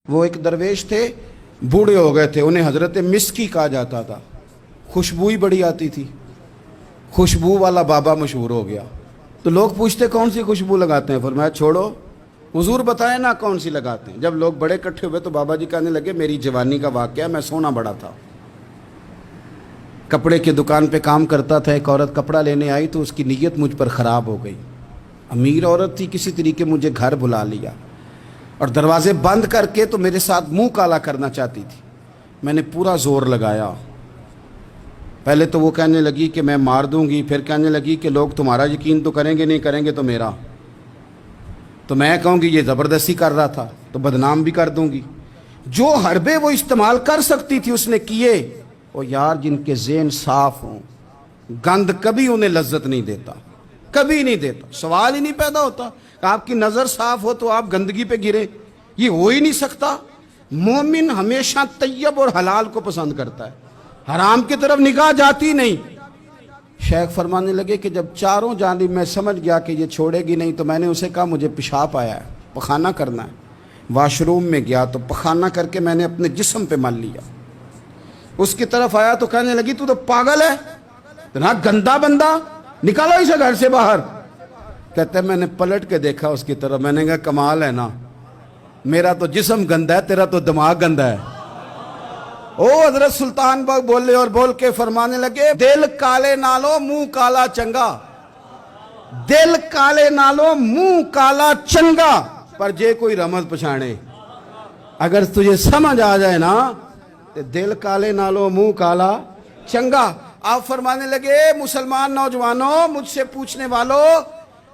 وہ ایک درویش تھے، بوڑھے ہو گئے تھے، انہیں حضرت مسکی کہا جاتا تھا، خوشبو ہی بڑی آتی تھی، خوشبو والا بابا مشہور ہو گیا۔ تو لوگ پوچھتے کون سی خوشبو لگاتے ہیں؟ فرمایا چھوڑو، حضور بتائیں نا کون سی لگاتے ہیں۔ جب لوگ بڑے اکٹھے ہوئے تو بابا جی کہنے لگے میری جوانی کا واقعہ، میں سونا بڑا تھا، کپڑے کی دکان پہ کام کرتا تھا، ایک عورت کپڑا لینے آئی تو اس کی نیت مجھ پر خراب ہو گئی، امیر عورت تھی، کسی طریقے مجھے گھر بلا لیا اور دروازے بند کر کے تو میرے ساتھ منہ کالا کرنا چاہتی تھی۔ میں نے پورا زور لگایا، پہلے تو وہ کہنے لگی کہ میں مار دوں گی، پھر کہنے لگی کہ لوگ تمہارا یقین تو کریں گے، نہیں کریں گے تو میرا، تو میں کہوں گی یہ زبردستی کر رہا تھا تو بدنام بھی کر دوں گی۔ جو حربے وہ استعمال کر سکتی تھی اس نے کیے۔ اور یار جن کے ذہن صاف ہوں، گند کبھی انہیں لذت نہیں دیتا، کبھی نہیں دیتا، سوال ہی نہیں پیدا ہوتا کہ آپ کی نظر صاف ہو تو آپ گندگی پہ گرے، یہ ہو ہی نہیں سکتا۔ مومن ہمیشہ طیب اور حلال کو پسند کرتا ہے، حرام کی طرف نگاہ جاتی نہیں۔ شیخ فرمانے لگے کہ جب چاروں جانب میں سمجھ گیا کہ یہ چھوڑے گی نہیں تو میں نے اسے کہا مجھے پیشاب آیا ہے، پخانہ کرنا ہے۔ واش روم میں گیا تو پخانہ کر کے میں نے اپنے جسم پہ مل لیا۔ اس کی طرف آیا تو کہنے لگی تو پاگل ہے، اتنا گندا بندہ، نکالو اسے گھر سے باہر۔ کہتے ہیں میں نے پلٹ کے دیکھا اس کی طرف، میں نے کہا کمال ہے نا، میرا تو جسم گندا ہے، تیرا تو دماغ گندا ہے۔ او حضرت سلطان باغ بولے اور بول کے فرمانے لگے دل کالے نالو منہ کالا چنگا، دل کالے نالو منہ کالا چنگا، پر جے کوئی رمز پچھانے، اگر تجھے سمجھ آ جائے نا تو دل کالے نالو منہ کالا چنگا۔ آپ فرمانے لگے مسلمان نوجوانوں، مجھ سے پوچھنے والوں،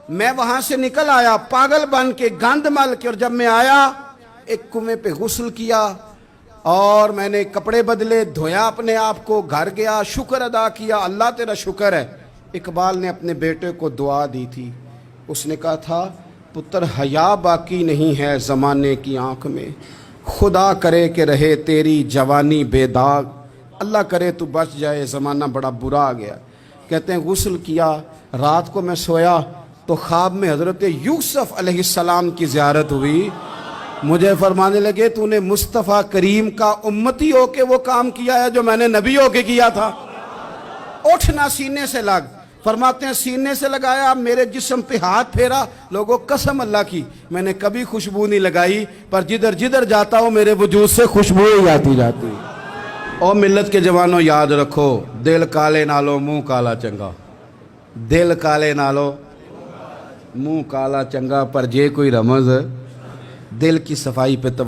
میں وہاں سے نکل آیا پاگل بن کے، گند مل کے، اور جب میں آیا ایک کنویں پہ غسل کیا اور میں نے کپڑے بدلے، دھویا اپنے آپ کو، گھر گیا، شکر ادا کیا، اللہ تیرا شکر ہے۔ اقبال نے اپنے بیٹے کو دعا دی تھی، اس نے کہا تھا پتر حیا باقی نہیں ہے زمانے کی آنکھ میں، خدا کرے کہ رہے تیری جوانی بے داغ، اللہ کرے تو بچ جائے زمانہ بڑا برا آ گیا۔ کہتے ہیں غسل کیا، رات کو میں سویا تو خواب میں حضرت یوسف علیہ السلام کی زیارت ہوئی۔ مجھے فرمانے لگے تو نے مصطفیٰ کریم کا امتی ہو کے وہ کام کیا ہے جو میں نے نبی ہو کے کیا تھا۔ اٹھنا سینے سے لگ، فرماتے ہیں سینے سے لگایا، میرے جسم پہ ہاتھ پھیرا، لوگوں قسم اللہ کی میں نے کبھی خوشبو نہیں لگائی، پر جدھر جدھر جاتا ہوں میرے وجود سے خوشبو ہی آتی جاتی۔ اور ملت کے جوانوں یاد رکھو، دل کالے نالو منہ کالا چنگا، دل کالے نالو منہ کالا چنگا، پر جے کوئی رمز دل کی صفائی پہ